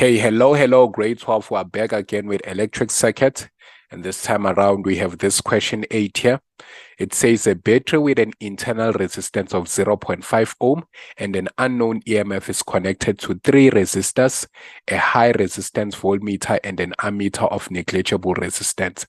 Okay, hello, grade 12. We're back again with electric circuit. And this time around, we have this question 8 here. It says a battery with an internal resistance of 0.5 ohm and an unknown EMF is connected to 3 resistors, a high resistance voltmeter, and an ammeter of negligible resistance,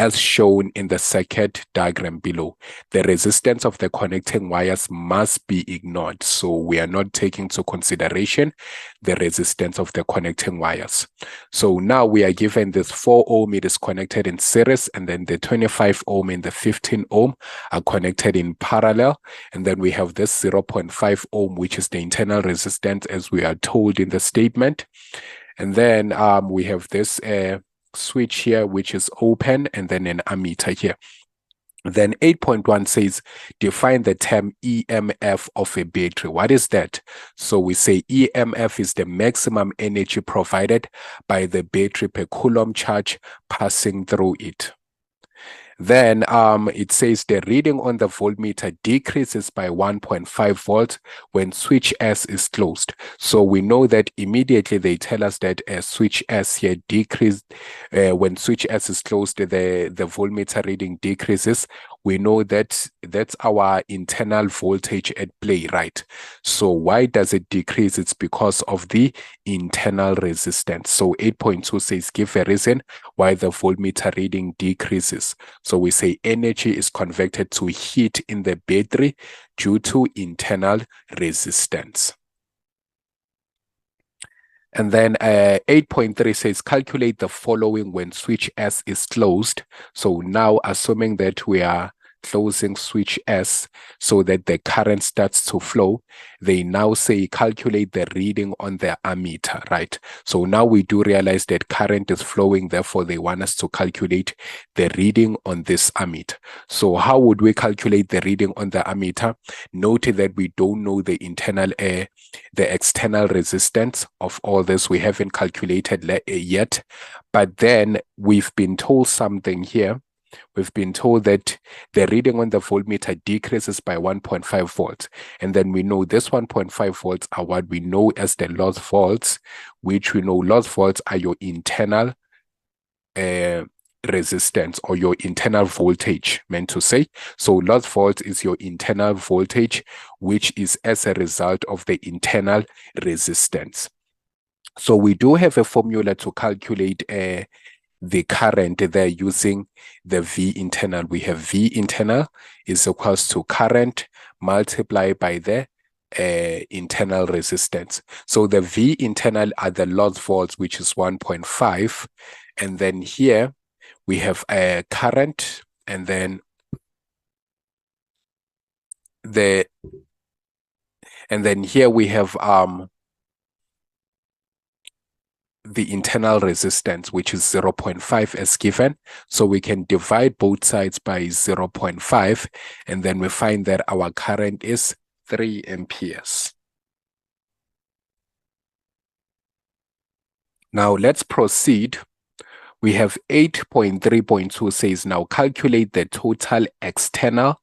as shown in the circuit diagram below. The resistance of the connecting wires must be ignored, so we are not taking into consideration the resistance of the connecting wires. So now we are given this 4 ohm, it is connected in series, and then the 25 ohm and the 15 ohm are connected in parallel, and then we have this 0.5 ohm, which is the internal resistance as we are told in the statement. And then we have this switch here, which is open, and then an ammeter here. Then 8.1 says, define the term EMF of a battery. What is that? So we say EMF is the maximum energy provided by the battery per coulomb charge passing through it. Then it says the reading on the voltmeter decreases by 1.5 volts when switch S is closed. So we know that immediately they tell us that switch S here decreased. When switch S is closed, the voltmeter reading decreases. We know that that's our internal voltage at play, right? So why does it decrease? It's because of the internal resistance. So 8.2 says give a reason why the voltmeter reading decreases. So we say energy is converted to heat in the battery due to internal resistance. And then 8.3 says calculate the following when switch S is closed. So now assuming that we are closing switch S so that the current starts to flow, they now say calculate the reading on the ammeter, right? So now we do realize that current is flowing, therefore they want us to calculate the reading on this ammeter. So how would we calculate the reading on the ammeter? Note that we don't know the internal the external resistance of all this. We haven't calculated yet, but then we've been told something here. We've been told that the reading on the voltmeter decreases by 1.5 volts. And then we know this 1.5 volts are what we know as the loss volts, which we know loss volts are your internal resistance or your internal voltage, meant to say. So loss volts is your internal voltage, which is as a result of the internal resistance. So we do have a formula to calculate the current there using the V internal. We have V internal is equals to current multiplied by the internal resistance. So the V internal are the loss volts, which is 1.5. And then here we have a current, and then here we have the internal resistance, which is 0.5 as given. So we can divide both sides by 0.5, and then we find that our current is 3 amperes. Now let's proceed. We have 8.3.2 says now calculate the total external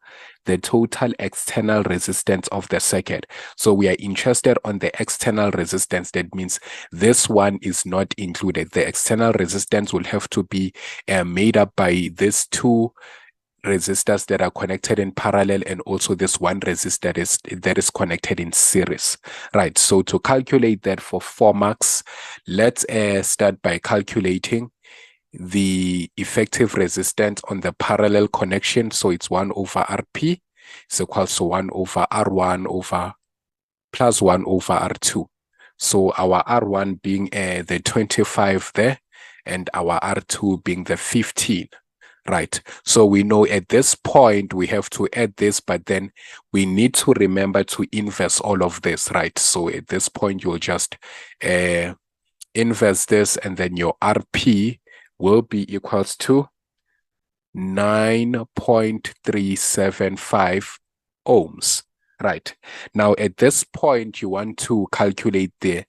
resistance of the circuit. So we are interested on the external resistance. That means this one is not included. The external resistance will have to be made up by these 2 resistors that are connected in parallel, and also this one resistor that is connected in series, right? So to calculate that for 4 marks, let's start by calculating the effective resistance on the parallel connection. So it's 1 over Rp is equals to 1 over R1 over plus 1 over R2. So our R1 being the 25 there, and our R2 being the 15, right? So we know at this point we have to add this, but then we need to remember to inverse all of this, right? So at this point you'll just inverse this, and then your Rp will be equals to 9.375 ohms, right? Now at this point you want to calculate the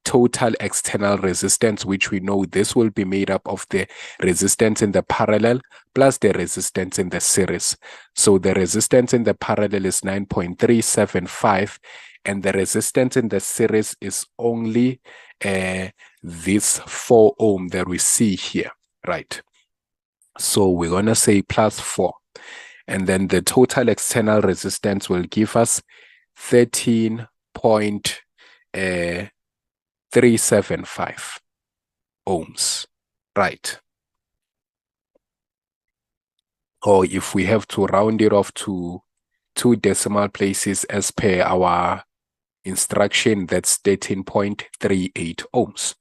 total external resistance, which we know this will be made up of the resistance in the parallel plus the resistance in the series. So the resistance in the parallel is 9.375, and the resistance in the series is only this 4 ohm that we see here, right? So we're going to say plus 4. And then the total external resistance will give us 13.375 ohms, right? Or if we have to round it off to 2 decimal places as per our instruction, that's 13.38 ohms.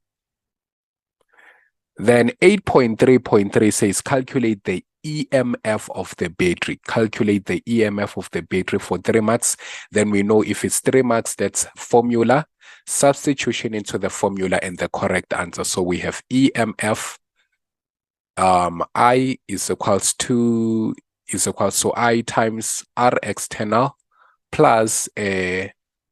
Then 8.3.3 says calculate the EMF of the battery. Calculate the EMF of the battery for 3 marks. Then we know if it's 3 marks, that's formula, substitution into the formula, and the correct answer. So we have EMF, I is equals to I times R external plus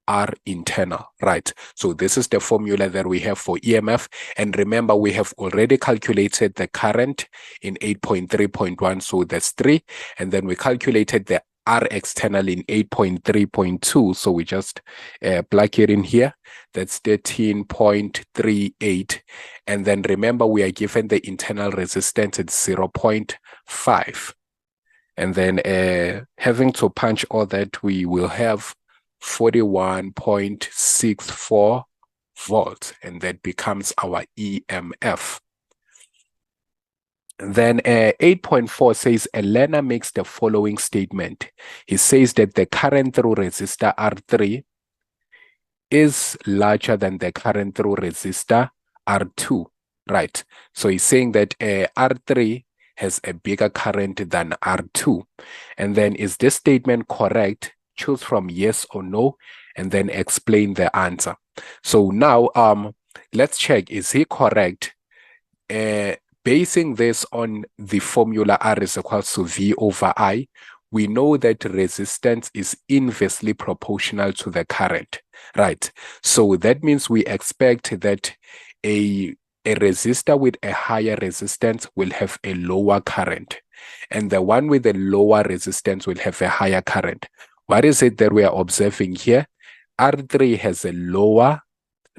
R internal, right? So this is the formula that we have for EMF. And remember, we have already calculated the current in 8.3.1, so that's 3. And then we calculated the R external in 8.3.2, so we just plug it in here. That's 13.38. And then remember, we are given the internal resistance at 0.5. And then having to punch all that, we will have 41.64 volts, and that becomes our EMF. Then 8.4 says a learner makes the following statement. He says that the current through resistor R3 is larger than the current through resistor R2, right? So he's saying that R3 has a bigger current than R2. And then is this statement correct? Choose from yes or no, and then explain the answer. So now let's check, is he correct? Basing this on the formula R is equals to V over I, we know that resistance is inversely proportional to the current, right? So that means we expect that a resistor with a higher resistance will have a lower current, and the one with a lower resistance will have a higher current. What is it that we are observing here? R3 has a lower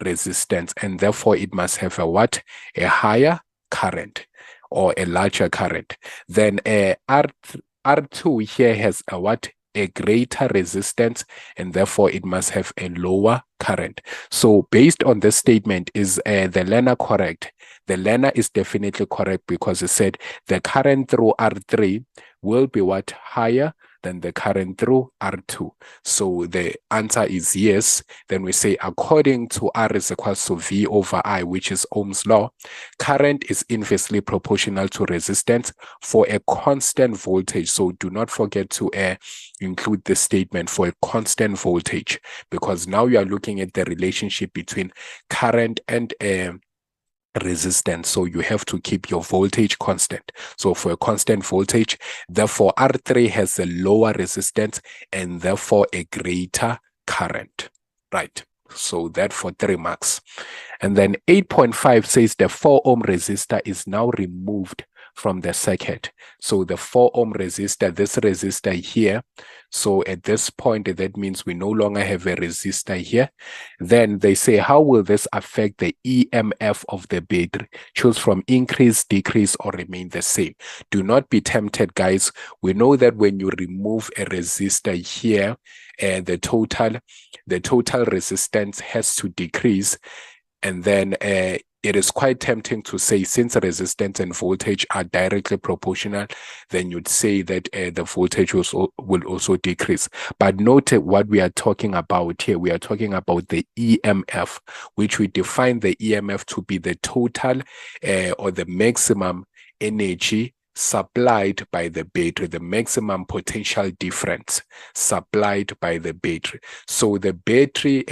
resistance, and therefore it must have a what? A higher current or a larger current. Then R2 here has a what? A greater resistance, and therefore it must have a lower current. So based on this statement, is the learner correct? The learner is definitely correct, because it said the current through R3 will be what? Higher than the current through R2. So the answer is yes. Then we say according to R is equals to V over I, which is Ohm's law, current is inversely proportional to resistance for a constant voltage. So do not forget to include the statement for a constant voltage, because now you are looking at the relationship between current and resistance. So you have to keep your voltage constant. So for a constant voltage, therefore R3 has a lower resistance and therefore a greater current, right? So that for 3 marks. And then 8.5 says the 4 ohm resistor is now removed from the circuit. So the 4 ohm resistor, this resistor here, so at this point, that means we no longer have a resistor here. Then they say, how will this affect the EMF of the battery? Choose from increase, decrease, or remain the same. Do not be tempted, guys. We know that when you remove a resistor here, the total resistance has to decrease. And then it is quite tempting to say, since resistance and voltage are directly proportional, then you'd say that the voltage will also decrease. But note what we are talking about here. We are talking about the EMF, which we define the EMF to be the total or the maximum energy supplied by the battery, the maximum potential difference supplied by the battery. So the battery,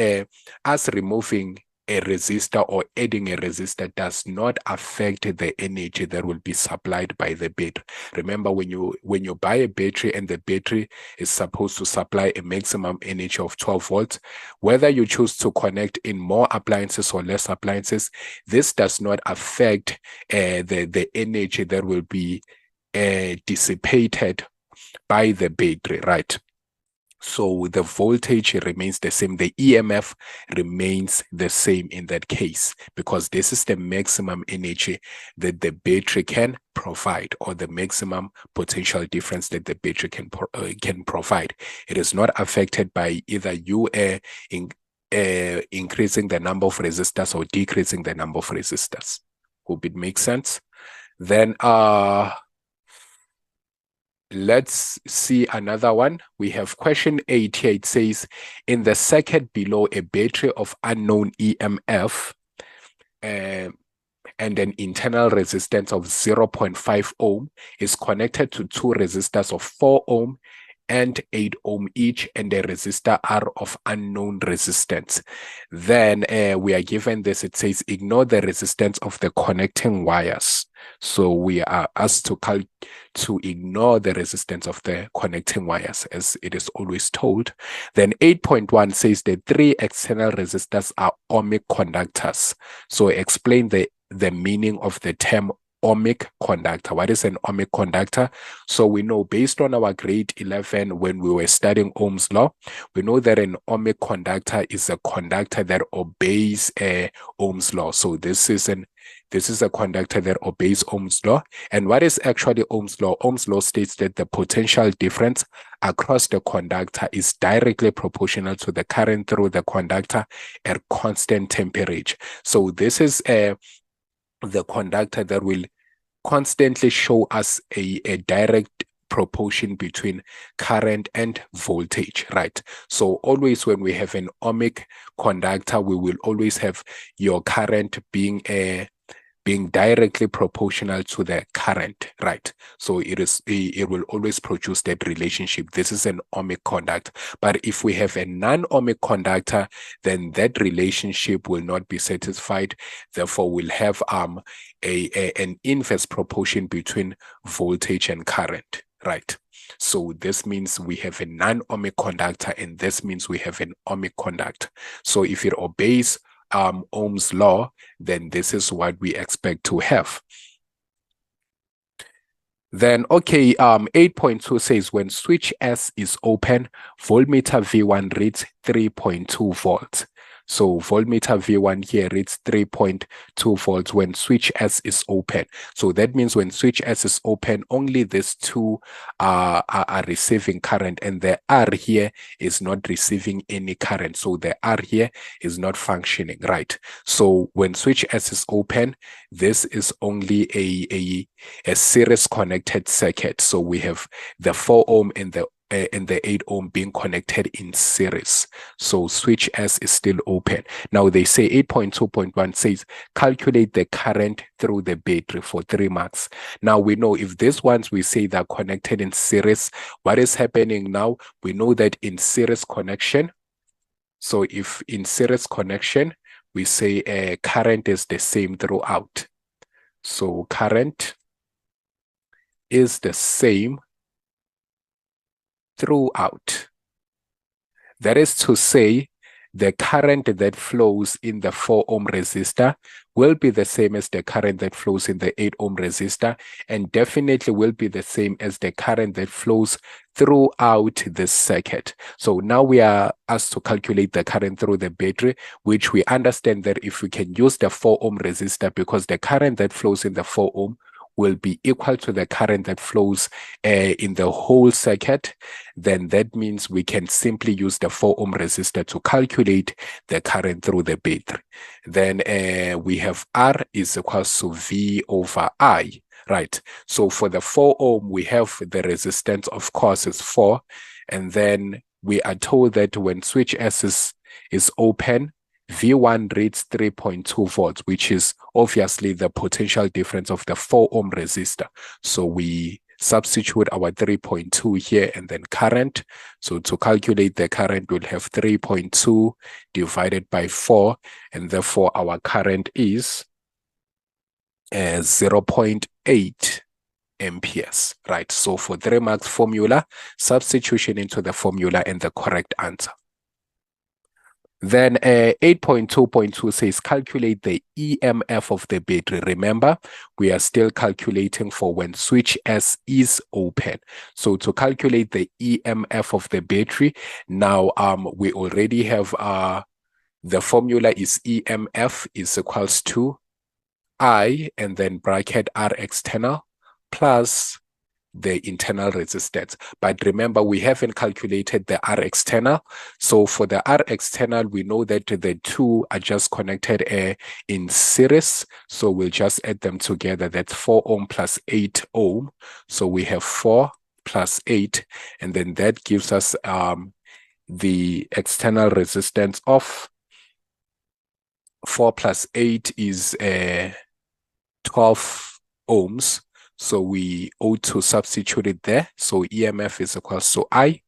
us removing a resistor or adding a resistor does not affect the energy that will be supplied by the battery. Remember, when you buy a battery and the battery is supposed to supply a maximum energy of 12 volts, whether you choose to connect in more appliances or less appliances, this does not affect the energy that will be dissipated by the battery, right? So the voltage remains the same. The EMF remains the same in that case, because this is the maximum energy that the battery can provide, or the maximum potential difference that the battery can provide. It is not affected by either you increasing the number of resistors or decreasing the number of resistors. Hope it makes sense. Then let's see another one. We have question 8 here. It says, in the circuit below, a battery of unknown EMF and an internal resistance of 0.5 ohm is connected to two resistors of 4 ohm and 8 ohm each, and a resistor R of unknown resistance. Then we are given this. It says, ignore the resistance of the connecting wires. So we are asked to ignore the resistance of the connecting wires, as it is always told. Then 8.1 says the three external resistors are ohmic conductors. So explain the meaning of the term ohmic conductor. What is an ohmic conductor? So we know, based on our grade 11 when we were studying Ohm's law, we know that an ohmic conductor is a conductor that obeys Ohm's law. So this is a conductor that obeys Ohm's law. And what is actually Ohm's law? Ohm's law states that the potential difference across the conductor is directly proportional to the current through the conductor at constant temperature. So this is the conductor that will constantly show us a direct proportion between current and voltage, right? So always when we have an ohmic conductor, we will always have your current being directly proportional to the current, right? So it will always produce that relationship. This is an ohmic conductor. But if we have a non-ohmic conductor, then that relationship will not be satisfied. Therefore, we'll have an inverse proportion between voltage and current, right? So this means we have a non-ohmic conductor, and this means we have an ohmic conductor. So if it obeys Ohm's law, then this is what we expect to have. Then, okay, 8.2 says, when switch S is open, voltmeter V1 reads 3.2 volts. So voltmeter V1 here reads 3.2 volts when switch S is open. So that means when switch S is open, only these two are receiving current, and the R here is not receiving any current. So the R here is not functioning, right? So when switch S is open, this is only a series connected circuit. So we have the 4 ohm and the 8 ohm being connected in series. So switch S is still open. Now they say 8.2.1 says calculate the current through the battery for 3 marks. Now we know if these ones we say they're connected in series, what is happening now? We know that in series connection, so if in series connection, we say current is the same throughout. So current is the same throughout. That is to say, the current that flows in the 4 ohm resistor will be the same as the current that flows in the 8 ohm resistor, and definitely will be the same as the current that flows throughout the circuit. So now we are asked to calculate the current through the battery, which we understand that if we can use the 4 ohm resistor, because the current that flows in the 4 ohm will be equal to the current that flows in the whole circuit, then that means we can simply use the 4 ohm resistor to calculate the current through the battery. Then we have R is equals to V over I, right? So for the 4 ohm, we have the resistance, of course, is 4. And then we are told that when switch S is open, V1 reads 3.2 volts, which is obviously the potential difference of the 4 ohm resistor. So we substitute our 3.2 here and then current. So to calculate the current, we'll have 3.2 divided by 4, and therefore our current is 0.8 amperes, right? So for 3 marks formula, substitution into the formula and the correct answer. Then 8.2.2 says calculate the EMF of the battery. Remember, we are still calculating for when switch S is open. So to calculate the EMF of the battery, now we already have the formula is EMF is equals to I and then bracket R external plus the internal resistance. But remember, we haven't calculated the R external. So for the R external, we know that the two are just connected in series. So we'll just add them together. That's 4 ohm plus 8 ohm. So we have 4 plus 8. And then that gives us the external resistance of 4 plus 8 is 12 ohms. So we ought to substitute it there. So EMF is equals to I,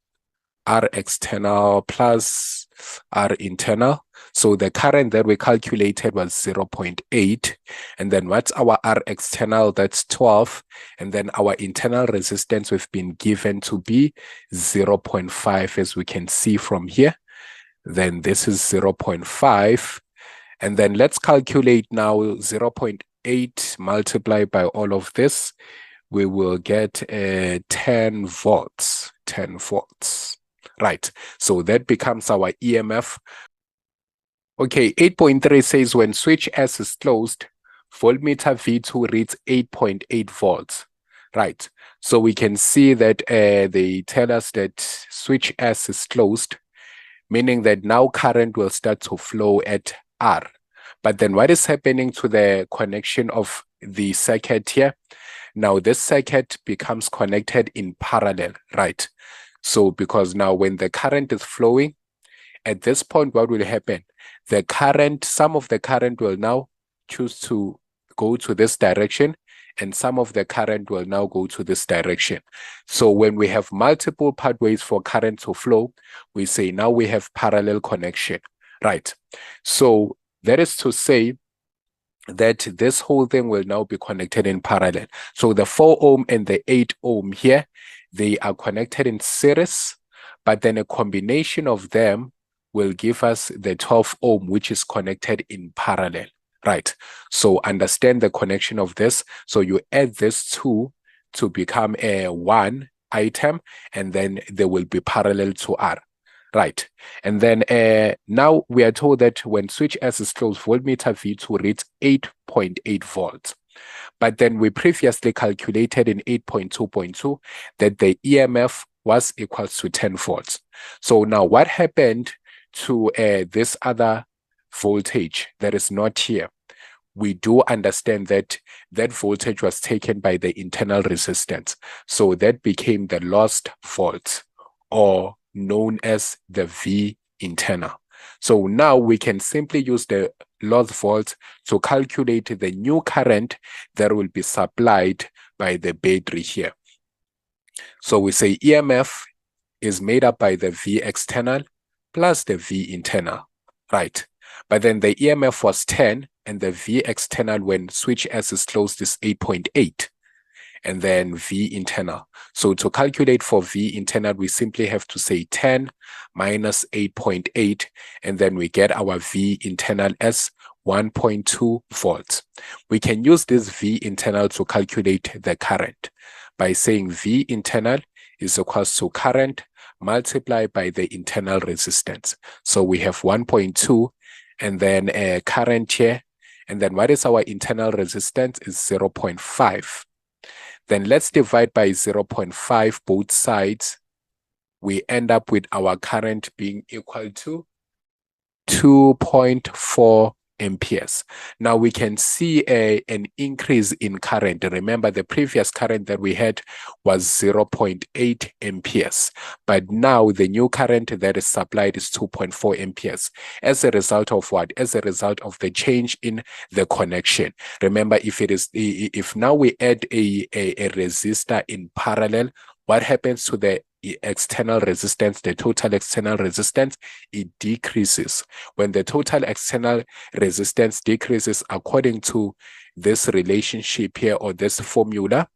R external plus R internal. So the current that we calculated was 0.8. And then what's our R external? That's 12. And then our internal resistance we've been given to be 0.5, as we can see from here. Then this is 0.5. And then let's calculate now 0.8 multiplied by all of this. We will get 10 volts. 10 volts. Right. So that becomes our EMF. Okay, 8.3 says when switch S is closed, voltmeter V2 reads 8.8 volts. Right. So we can see that they tell us that switch S is closed, meaning that now current will start to flow at R. But then what is happening to the connection of the circuit here? Now this circuit becomes connected in parallel, right? So because now when the current is flowing, at this point, what will happen? The current, some of the current will now choose to go to this direction, and some of the current will now go to this direction. So when we have multiple pathways for current to flow, we say now we have parallel connection, right? So that is to say that this whole thing will now be connected in parallel. So the 4 ohm and the 8 ohm here, they are connected in series, but then a combination of them will give us the 12 ohm, which is connected in parallel, right? So understand the connection of this. So you add this two to become a one item, and then they will be parallel to R. Right. And then now we are told that when switch S is closed, voltmeter V2 reads 8.8 volts. But then we previously calculated in 8.2.2 that the EMF was equals to 10 volts. So now what happened to this other voltage that is not here? We do understand that that voltage was taken by the internal resistance. So that became the lost volt, or known as the V internal. So now we can simply use the lost volt to calculate the new current that will be supplied by the battery here. So we say EMF is made up by the V external plus the V internal, right? But then the EMF was 10 and the V external when switch S is closed is 8.8. And then V internal. So to calculate for V internal, we simply have to say 10 minus 8.8, and then we get our V internal as 1.2 volts. We can use this V internal to calculate the current by saying V internal is equals to current multiplied by the internal resistance. So we have 1.2 and then current here. And then what is our internal resistance is 0.5. Then let's divide by 0.5 both sides. We end up with our current being equal to 2.4 amperes. Now we can see an increase in current. Remember, the previous current that we had was 0.8 amperes, but now the new current that is supplied is 2.4 amperes. As a result of what? As a result of the change in the connection. Remember, if now we add a resistor in parallel, what happens to the external resistance, the total external resistance? It decreases. When the total external resistance decreases according to this relationship here, or this formula,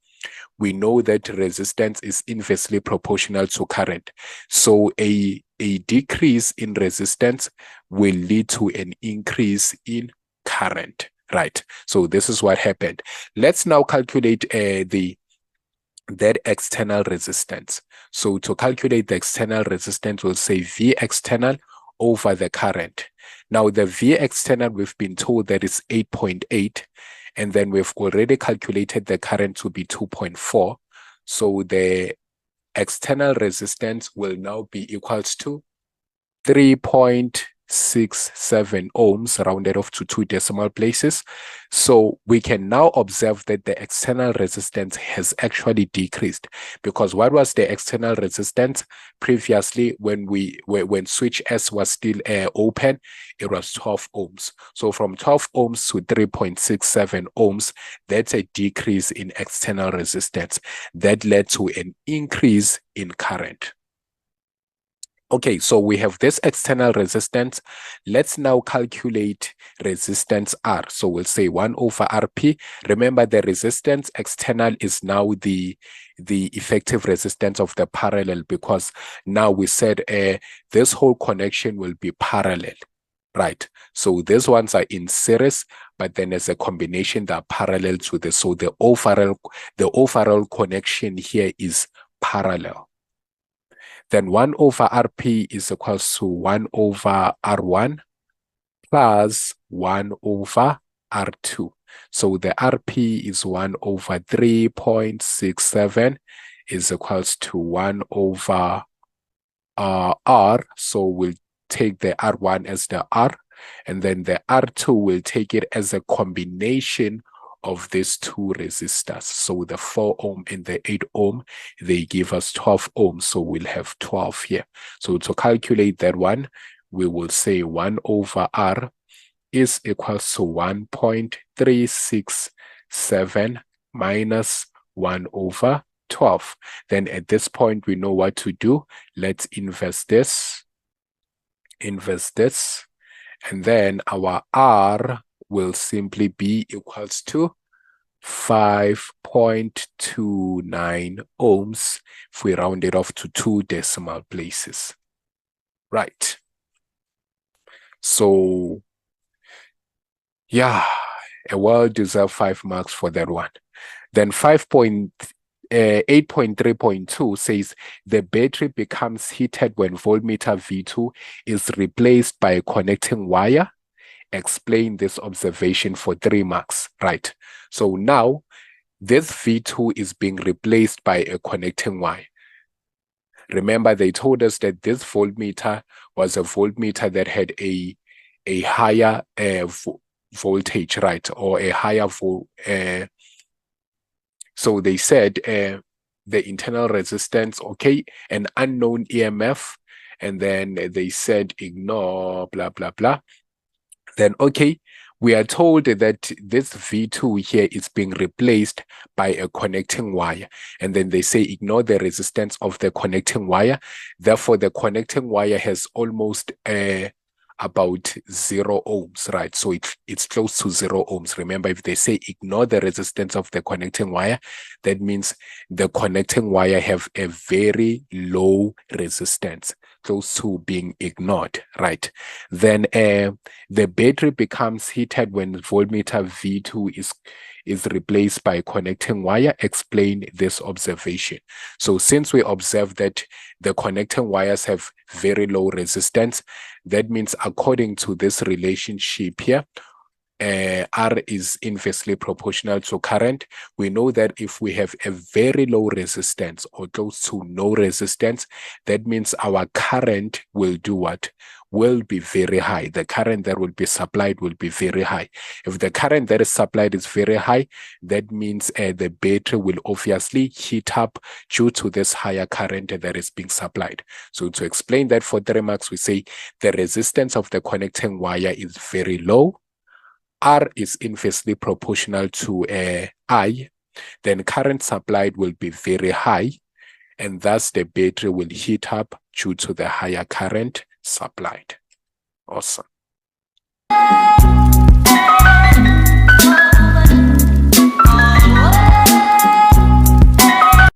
we know that resistance is inversely proportional to current. So a a decrease in resistance will lead to an increase in current, right? So this is what happened. Let's now calculate that external resistance. So to calculate the external resistance, we'll say V external over the current. Now the V external, we've been told that is 8.8, and then we've already calculated the current to be 2.4. So the external resistance will now be equals to 3.67 ohms, rounded off to 2 decimal places. So we can now observe that the external resistance has actually decreased, because what was the external resistance previously when switch S was still open? It was 12 ohms. So from 12 ohms to 3.67 ohms, that's a decrease in external resistance. That led to an increase in current. Okay, so we have this external resistance. Let's now calculate resistance R. So we'll say 1 over Rp. Remember, the resistance external is now the effective resistance of the parallel, because now we said this whole connection will be parallel, right? So these ones are in series, but then as a combination, they are parallel to this. So the overall connection here is parallel. Then 1 over Rp is equals to 1 over R1 plus 1 over R2. So the Rp is 1 over 3.67 is equals to 1 over R. So we'll take the R1 as the R, and then the R2 will take it as a combination of these two resistors. So the 4 ohm and the 8 ohm, they give us 12 ohms. So we'll have 12 here. So to calculate that one, we will say 1 over R is equals to 1.367 minus 1 over 12. Then at this point, we know what to do. Let's invest this, and then our R will simply be equals to 5.29 ohms if we round it off to 2 decimal places. Right. So, yeah, a well-deserved 5 marks for that one. Then 8.3.2 says the battery becomes heated when voltmeter V2 is replaced by a connecting wire. Explain this observation for 3 marks, right? So now this V2 is being replaced by a connecting wire. Remember, they told us that this voltmeter was a voltmeter that had a higher voltage, right? Or a higher so they said the internal resistance, okay, an unknown EMF, and then they said ignore blah blah blah. Then okay, we are told that this V2 here is being replaced by a connecting wire, and then they say ignore the resistance of the connecting wire. Therefore, the connecting wire has almost about 0 ohms, right? So it's close to 0 ohms. Remember, if they say ignore the resistance of the connecting wire, that means the connecting wire have a very low resistance, close to being ignored, right? Then the battery becomes heated when voltmeter V2 is replaced by a connecting wire. Explain this observation. So since we observe that the connecting wires have very low resistance, that means according to this relationship here, R is inversely proportional to current. We know that if we have a very low resistance or close to no resistance, that means our current will do what? Will be very high. The current that will be supplied will be very high. If the current that is supplied is very high, that means the battery will obviously heat up due to this higher current that is being supplied. So to explain that for 3 marks, we say the resistance of the connecting wire is very low. R is inversely proportional to I, then current supplied will be very high, and thus the battery will heat up due to the higher current supplied. Awesome.